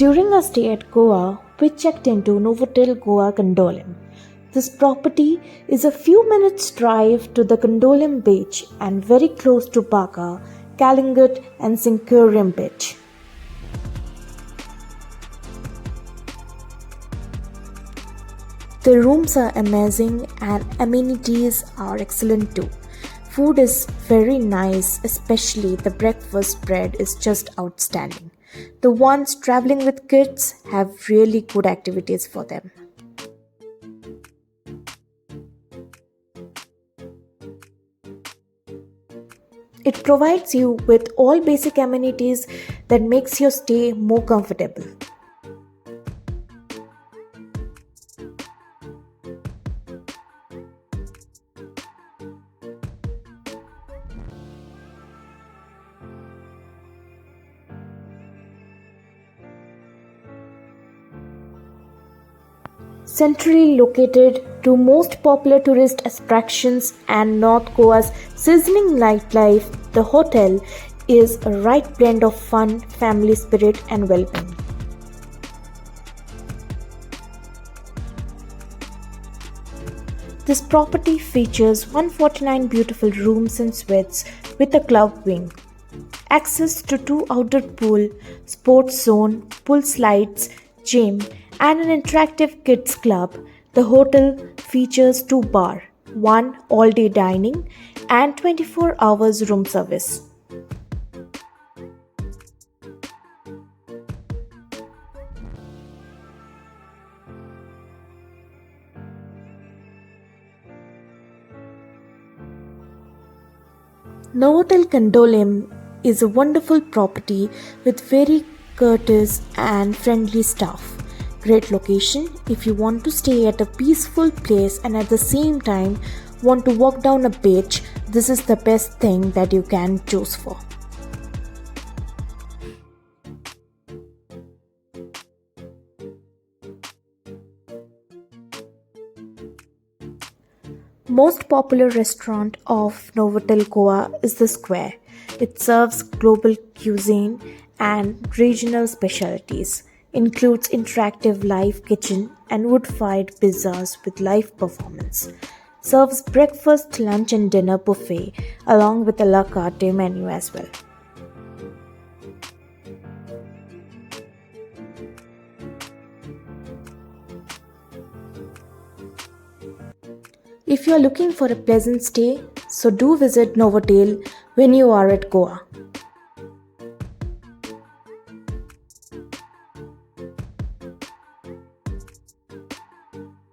During our stay at Goa, we checked into Novotel Goa Candolim. This property is a few minutes' drive to the Candolim Beach and very close to Baga, Calangute and Sinquerim Beach. The rooms are amazing and amenities are excellent too. Food is very nice, especially the breakfast spread is just outstanding. The ones traveling with kids have really good activities for them. It provides you with all basic amenities that makes your stay more comfortable. Centrally located to most popular tourist attractions and North Goa's sizzling nightlife, the hotel is a right blend of fun, family spirit and well-being. This property features 149 beautiful rooms and suites with a club wing, access to 2 outdoor pool, sports zone, pool slides, gym, and an interactive kids club. The hotel features 2 bars, 1 all-day dining, and 24 hours room service. Novotel Candolim is a wonderful property with very courteous and friendly staff. Great location if you want to stay at a peaceful place and at the same time want to walk down a beach. This is the best thing that you can choose for. Most popular restaurant of Novotel Goa is the Square. It serves global cuisine and regional specialties. Includes interactive live kitchen and wood-fired pizzas with live performance. Serves breakfast, lunch and dinner buffet along with a la carte menu as well. If you are looking for a pleasant stay, so do visit Novotel when you are at Goa.